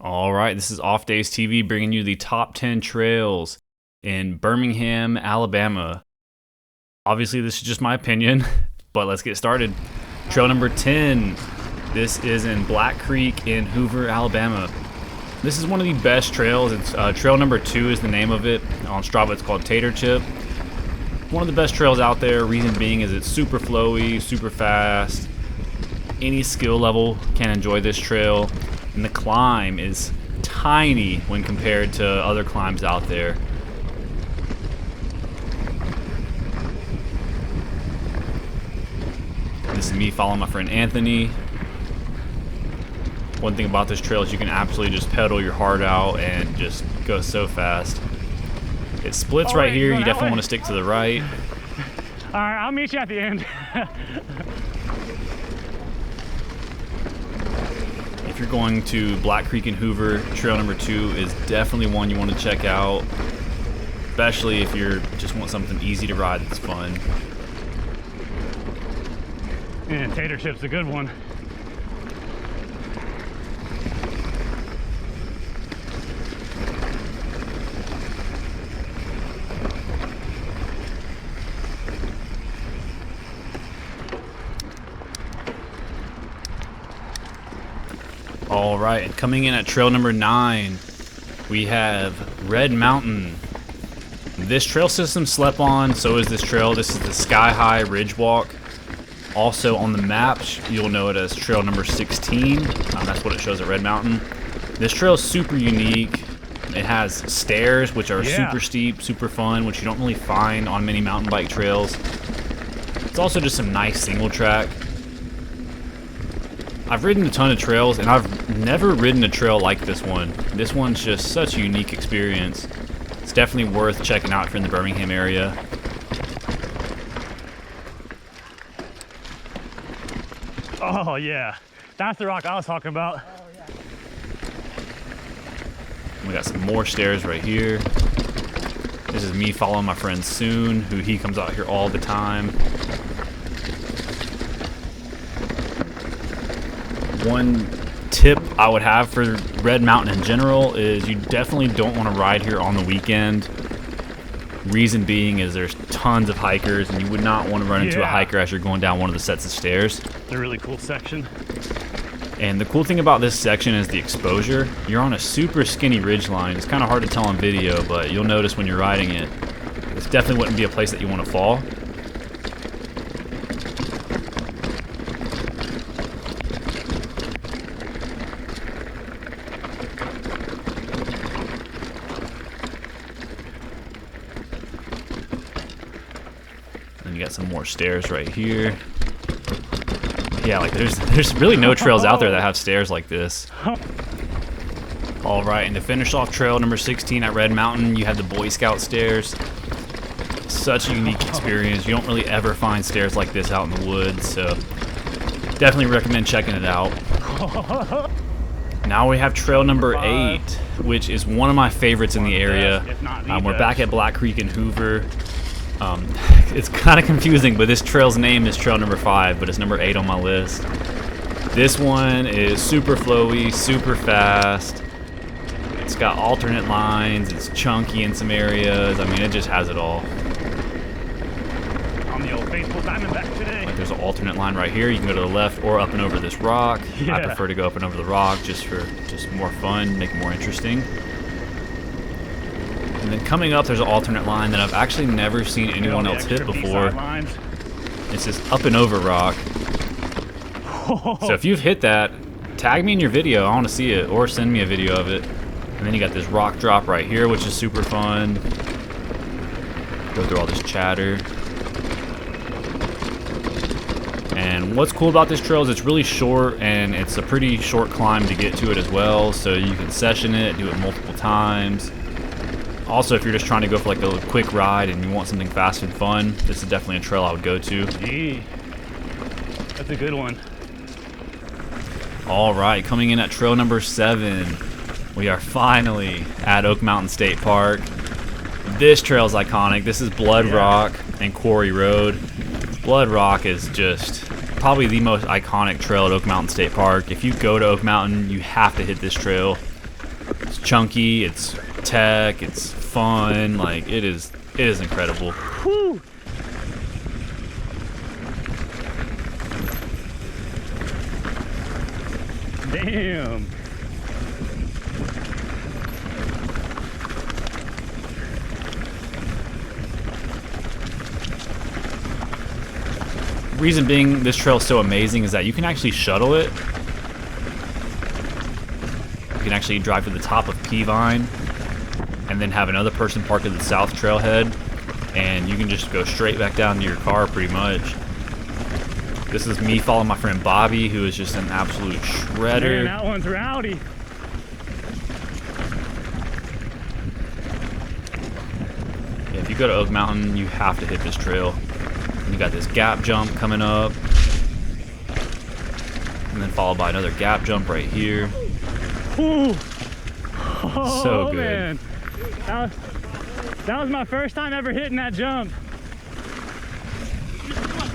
All right, this is Off Days TV bringing you the top 10 trails in Birmingham, Alabama. Obviously, this is just my opinion, but let's get started. Trail number 10. This is in Black Creek in Hoover, Alabama. This is one of the best trails. It's trail number 2 is the name of it. On Strava, it's called Tater Chip. One of the best trails out there. Reason being is it's super flowy, super fast. Any skill level can enjoy this trail. And the climb is tiny when compared to other climbs out there. This is me following my friend Anthony. One thing about this trail is you can absolutely just pedal your heart out and just go so fast. It splits right here. You definitely want to stick to the right. All right, I'll meet you at the end. If you're going to Black Creek and Hoover, trail number 2 is definitely one you want to check out, especially if you just want something easy to ride that's fun. And Tater Chip's a good one. All right, and coming in at trail number 9, we have Red Mountain. This trail system slept on, so is this trail. This is the Sky High Ridge Walk. Also on the maps, you'll know it as trail number 16. That's what it shows at Red Mountain. This trail is super unique. It has stairs, which are super steep, super fun, which you don't really find on many mountain bike trails. It's also just some nice single track. I've ridden a ton of trails, and I've never ridden a trail like this one. This one's just such a unique experience. It's definitely worth checking out if you're in the Birmingham area. Oh yeah, that's the rock I was talking about. We got some more stairs right here. This is me following my friend Soon, who he comes out here all the time. One tip I would have for Red Mountain in general is you definitely don't want to ride here on the weekend. Reason being is there's tons of hikers, and you would not want to run into a hiker as you're going down one of the sets of stairs. It's a really cool section. And the cool thing about this section is the exposure. You're on a super skinny ridge line. It's kind of hard to tell on video, but you'll notice when you're riding it. This definitely wouldn't be a place that you want to fall. And you got some more stairs right here. Yeah, like there's really no trails out there that have stairs like this. All right, and to finish off trail number 16 at Red Mountain, you have the Boy Scout stairs. Such a unique experience. You don't really ever find stairs like this out in the woods, so definitely recommend checking it out. Now we have trail number 8, which is one of my favorites in the area. We're back at Black Creek in Hoover. It's kind of confusing, but this trail's name is trail number 5, but it's number 8 on my list. This one is super flowy, super fast. It's got alternate lines. It's chunky in some areas. I mean, it just has it all. On the old faithful Diamondback today. Like there's an alternate line right here. You can go to the left or up and over this rock. I prefer to go up and over the rock just for more fun, make it more interesting. And then coming up, there's an alternate line that I've actually never seen anyone else hit before. It's this up and over rock. So if you've hit that, tag me in your video. I want to see it, or send me a video of it. And then you got this rock drop right here, which is super fun. Go through all this chatter. And what's cool about this trail is it's really short, and it's a pretty short climb to get to it as well. So you can session it, do it multiple times. Also, if you're just trying to go for like a quick ride and you want something fast and fun, this is definitely a trail I would go to. Gee, that's a good one. All right, coming in at trail number 7, we are finally at Oak Mountain State Park. This trail is iconic. This is Blood Rock and Quarry Road. Blood Rock is just probably the most iconic trail at Oak Mountain State Park. If you go to Oak Mountain, you have to hit this trail. It's chunky, it's tech, it's fun. Like it is incredible. Whew. Damn. Reason being this trail is so amazing is that you can actually shuttle it. You can actually drive to the top of Peavine and then have another person park at the south trailhead, and you can just go straight back down to your car pretty much. This is me following my friend Bobby, who is just an absolute shredder. Man, that one's rowdy. Yeah, if you go to Oak Mountain, you have to hit this trail. You got this gap jump coming up, and then followed by another gap jump right here. Ooh. So good. Man. That was my first time ever hitting that jump.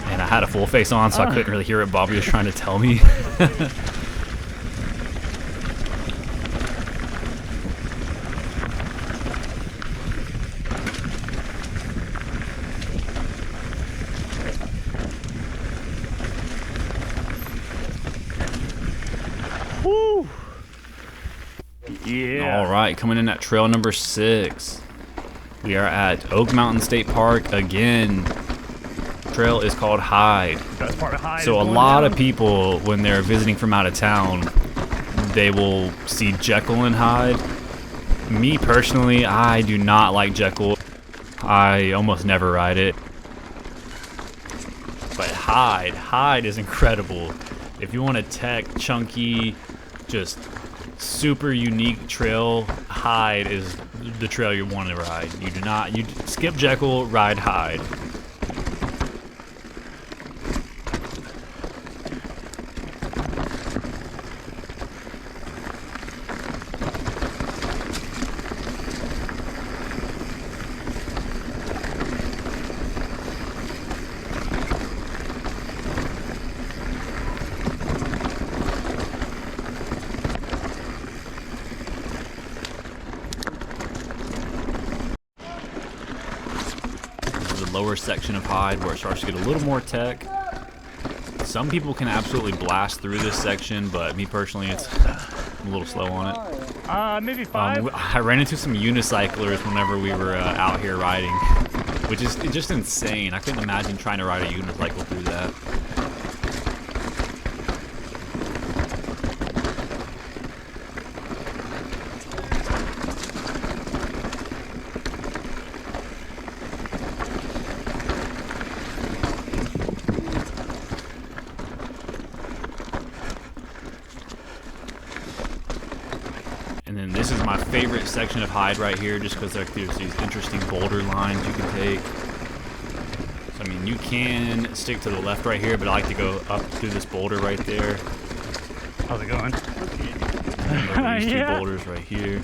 And I had a full face on, so I couldn't really hear what Bobby was trying to tell me. Woo. Yeah. All right, coming in at trail number 6. We are at Oak Mountain State Park again. Trail is called Hyde. Best part of Hyde. So a lot of people, when they're visiting from out of town, they will see Jekyll and Hyde. Me personally, I do not like Jekyll. I almost never ride it. But Hyde is incredible. If you want a tech, chunky, just super unique trail, Hyde is the trail you want to ride. You skip Jekyll, ride Hyde. Lower section of Hyde where it starts to get a little more tech. Some people can absolutely blast through this section, but me personally, I'm a little slow on it. Maybe 5. I ran into some unicyclers whenever we were out here riding, which is just insane. I couldn't imagine trying to ride a unicycle through that. And then this is my favorite section of Hyde right here, just because there's these interesting boulder lines you can take. So, I mean, you can stick to the left right here, but I like to go up through this boulder right there. How's it going? These two boulders right here.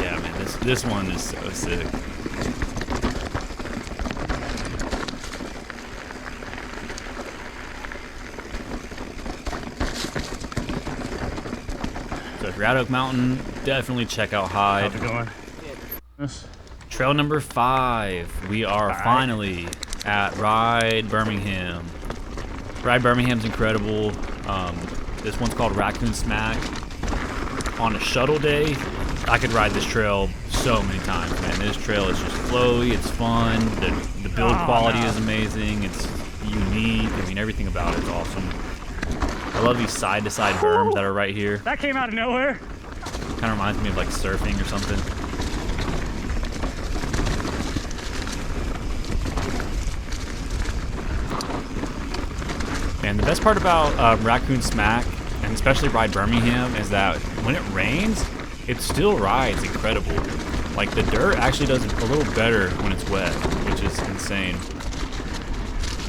Yeah, man, this one is so sick. So if you're at Oak Mountain, definitely check out Hyde. How's it going? Trail number 5. We are finally at Ride Birmingham. Ride Birmingham's incredible. This one's called Raccoon Smack. On a shuttle day, I could ride this trail so many times, man. This trail is just flowy, it's fun, the build quality is amazing, it's unique. I mean, everything about it is awesome. I love these side-to-side berms that are right here. That came out of nowhere. Kind of reminds me of like surfing or something. And the best part about Raccoon Smack, and especially Ride Birmingham, is that when it rains, it still rides incredible. Like the dirt actually does a little better when it's wet, which is insane.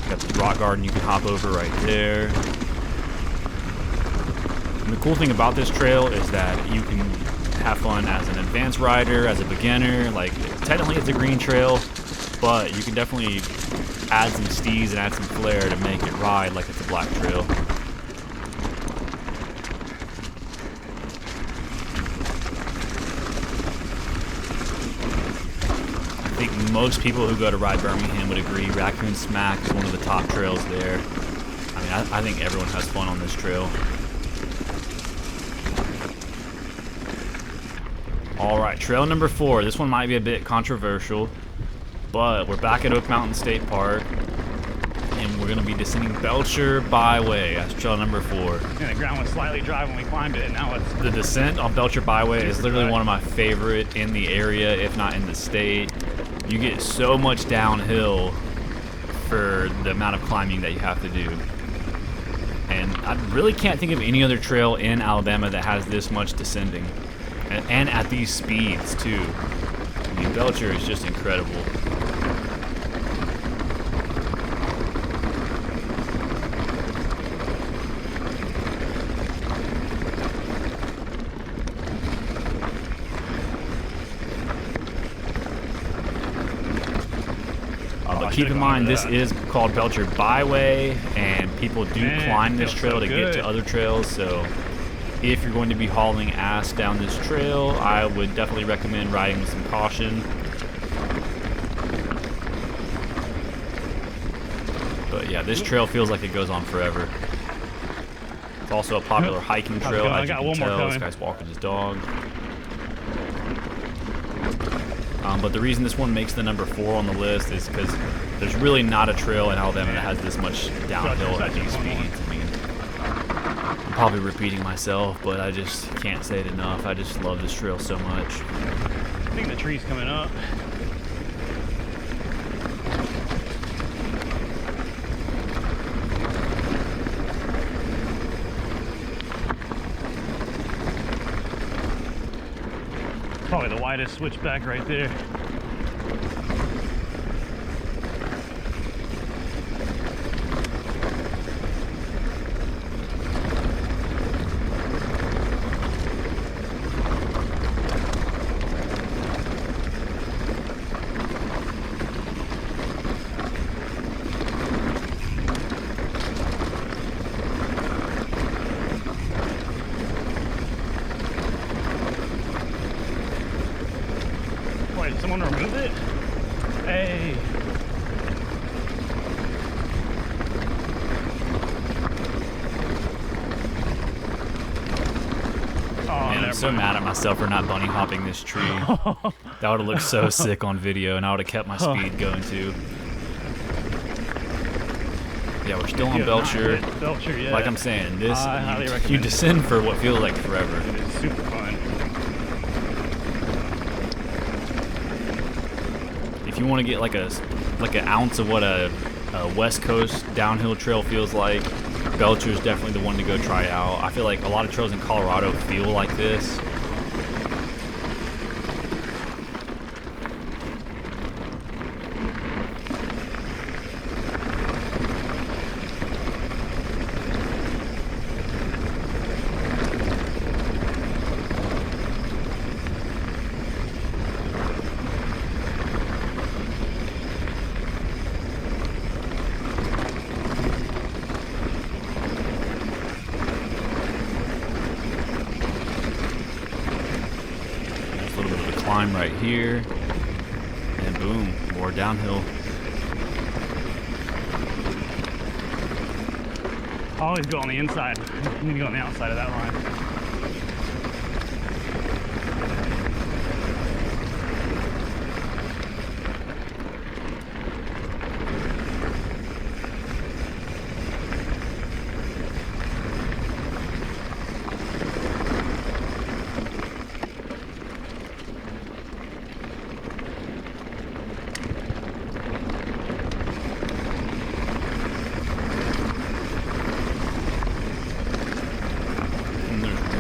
You got the rock garden you can hop over right there. And the cool thing about this trail is that you can have fun as an advanced rider, as a beginner. Like, technically it's a green trail, but you can definitely add some steez and add some flair to make it ride like it's a black trail. most people who go to ride Birmingham would agree Raccoon Smack is one of the top trails there. I mean, I think everyone has fun on this trail. Alright, trail number 4. This one might be a bit controversial, but we're back at Oak Mountain State Park, and we're going to be descending Belchure Byway. That's trail number 4. And the ground was slightly dry when we climbed it, and now it's... The descent on Belchure Byway is literally one of my favorite in the area, if not in the state. You get so much downhill for the amount of climbing that you have to do. And I really can't think of any other trail in Alabama that has this much descending. And at these speeds, too. I mean, Belchure is just incredible. But keep in mind, this is called Belchure Byway, and people do climb this trail to get to other trails, so if you're going to be hauling ass down this trail, I would definitely recommend riding with some caution. But yeah, this trail feels like it goes on forever. It's also a popular hiking trail, as you can tell. This guy's walking his dog. But the reason this one makes the number 4 on the list is because there's really not a trail in Alabama that has this much downhill at these speeds. I mean, I'm probably repeating myself, but I just can't say it enough. I just love this trail so much. I think the tree's coming up. Probably the widest switchback right there. Wait, did someone remove it? Hey. Man, I'm so mad at myself for not bunny hopping this tree. That would have looked so sick on video, and I would have kept my speed going too. Yeah, we're still on Belchure. Belchure, yeah. Like I'm saying, this you descend for what feels like forever. It is super fun. If you want to get like an ounce of what a West Coast downhill trail feels like, Belchure is definitely the one to go try out. I feel like a lot of trails in Colorado feel like this. Climb right here, and boom, more downhill. Always go on the inside. You need to go on the outside of that line.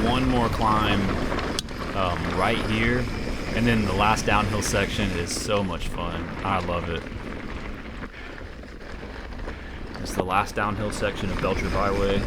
One more climb right here, and then the last downhill section is so much fun. I love it. It's the last downhill section of Belchure Byway.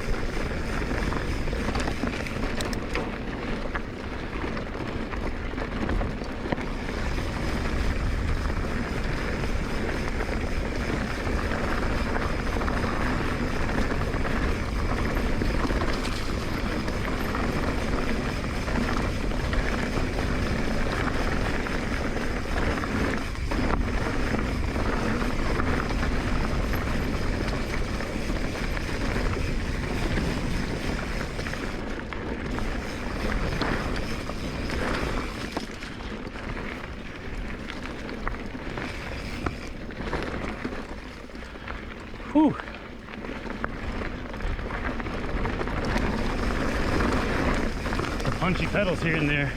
few pedals here and there.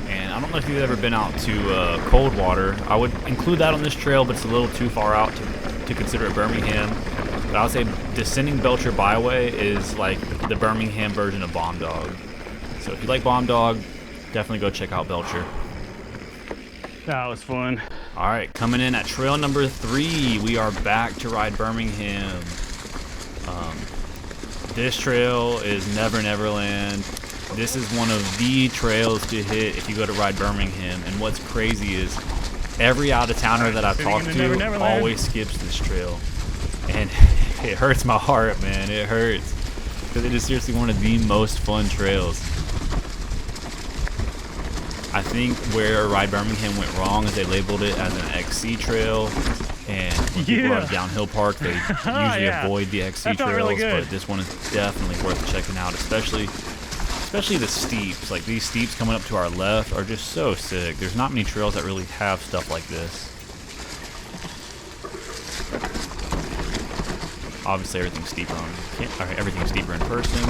I don't know if you've ever been out to Coldwater. I would include that on this trail, but it's a little too far out to consider it Birmingham. But I would say descending Belchure Byway is like the Birmingham version of Bomb Dog. So if you like Bomb Dog, definitely go check out Belchure. That was fun. All right, coming in at trail number 3, we are back to ride Birmingham. This trail is Neverland. This is one of the trails to hit if you go to ride Birmingham. And what's crazy is every out-of-towner that I've talked to always skips this trail. And it hurts my heart, man. It hurts. Because it is seriously one of the most fun trails. I think where Ride Birmingham went wrong is they labeled it as an XC trail. And when people are at downhill park, they usually avoid the XC trails. Really, but this one is definitely worth checking out, especially the steeps. Like these steeps coming up to our left are just so sick. There's not many trails that really have stuff like this. Obviously everything's steeper in person.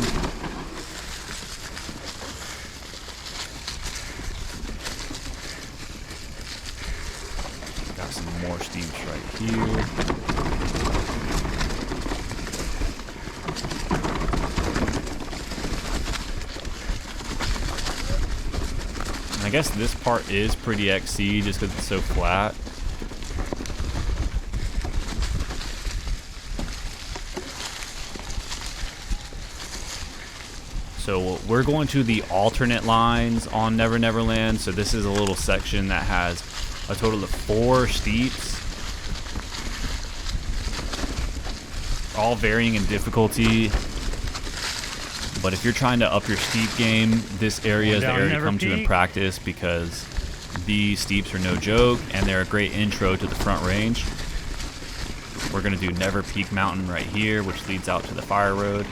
Got some more steeps right here. I guess this part is pretty XC just because it's so flat. So we're going to the alternate lines on Neverland. So this is a little section that has a total of 4 steeps, all varying in difficulty. But if you're trying to up your steep game, this area is the area to come to in practice because these steeps are no joke and they're a great intro to the front range. We're going to do Never Peak Mountain right here, which leads out to the fire road.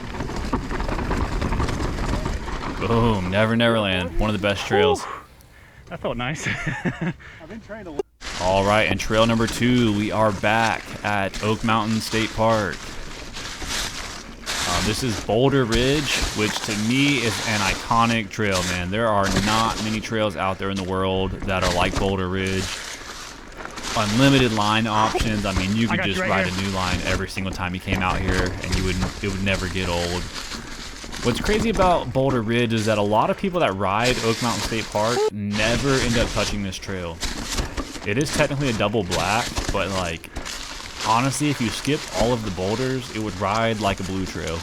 Boom, Neverland, one of the best trails. That felt nice. I've been trying to. All right, and trail number 2, we are back at Oak Mountain State Park. This is Boulder Ridge, which to me is an iconic trail, man. There are not many trails out there in the world that are like Boulder Ridge. Unlimited line options. I mean, you could just ride a new line every single time you came out here, and it would never get old. What's crazy about Boulder Ridge is that a lot of people that ride Oak Mountain State Park never end up touching this trail. It is technically a double black, but like, honestly, if you skip all of the boulders, it would ride like a blue trail.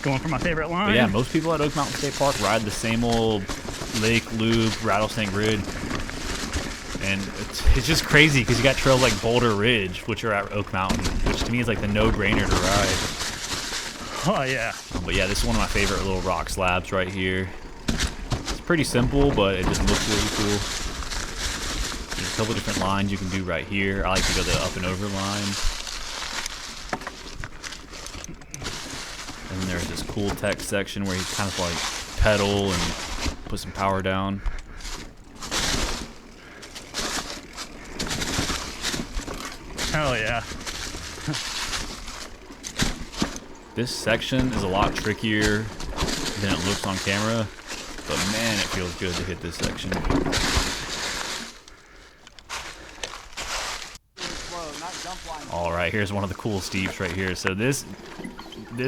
Going for my favorite line. But yeah, most people at Oak Mountain State Park ride the same old Lake Loop, Rattlesnake Ridge. And it's just crazy because you got trails like Boulder Ridge, which are at Oak Mountain, which to me is like the no-brainer to ride. Oh, yeah. But yeah, this is one of my favorite little rock slabs right here. It's pretty simple, but it just looks really cool. There's a couple different lines you can do right here. I like to go the up and over line. And then there's this cool tech section where you kind of like pedal and put some power down. Hell yeah. This section is a lot trickier than it looks on camera, but man, it feels good to hit this section. All right, here's one of the cool steeps right here. So this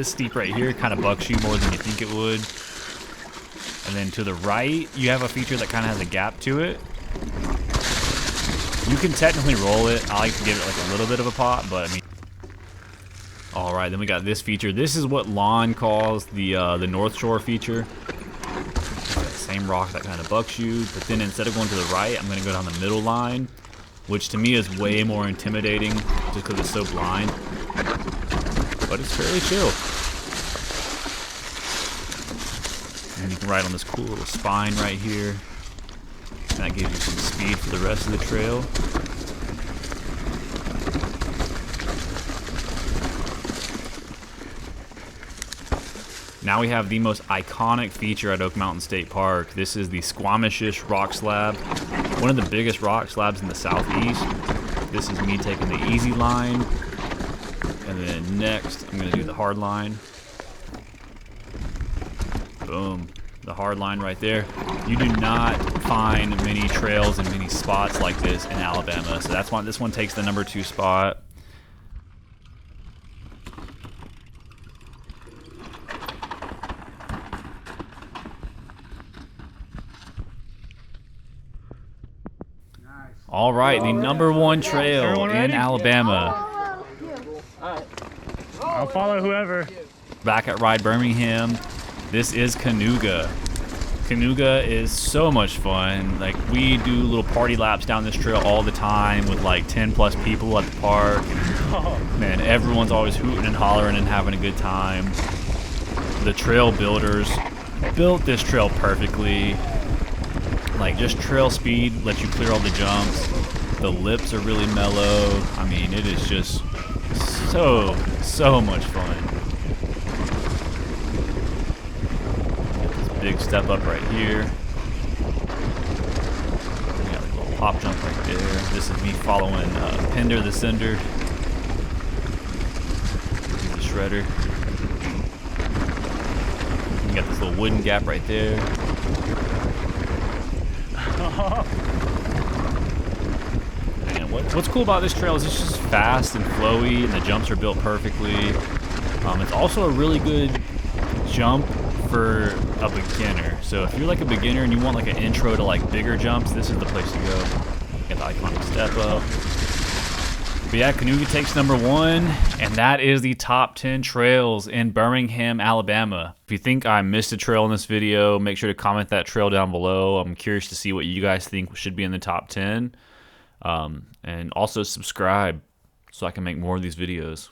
steep right here kind of bucks you more than you think it would. And then to the right, you have a feature that kind of has a gap to it. You can technically roll it. I like to give it like a little bit of a pop, but I mean. All right, then we got this feature. This is what Lon calls the North Shore feature. That same rock that kind of bucks you, but then instead of going to the right, I'm going to go down the middle line, which to me is way more intimidating just because it's so blind. But it's fairly chill. And you can ride on this cool little spine right here. And that gives you some speed for the rest of the trail. Now we have the most iconic feature at Oak Mountain State Park. This is the Squamishish rock slab, one of the biggest rock slabs in the southeast. This is me taking the easy line, and then next I'm gonna do the hard line. Boom, the hard line right there. You do not find many trails and many spots like this in Alabama, so that's why this one takes the #2 spot. All right, the #1 trail in Alabama. I'll follow whoever. Back at Ride Birmingham, this is Kuga. Kuga is so much fun. Like, we do little party laps down this trail all the time with like 10+ people at the park. Man, everyone's always hooting and hollering and having a good time. The trail builders built this trail perfectly. Like, just trail speed lets you clear all the jumps. The lips are really mellow. I mean, it is just so much fun. Big step up right here. We got a little pop jump right there. This is me following Pender the Cinder. He's a shredder. We got this little wooden gap right there. And what's cool about this trail is it's just fast and flowy, and the jumps are built perfectly. It's also a really good jump for a beginner. So if you're like a beginner and you want like an intro to like bigger jumps, this is the place to go. Get the iconic step up. But yeah, Kuga takes #1, and that is the top 10 trails in Birmingham, Alabama. If you think I missed a trail in this video, make sure to comment that trail down below. I'm curious to see what you guys think should be in the top 10. And also subscribe so I can make more of these videos.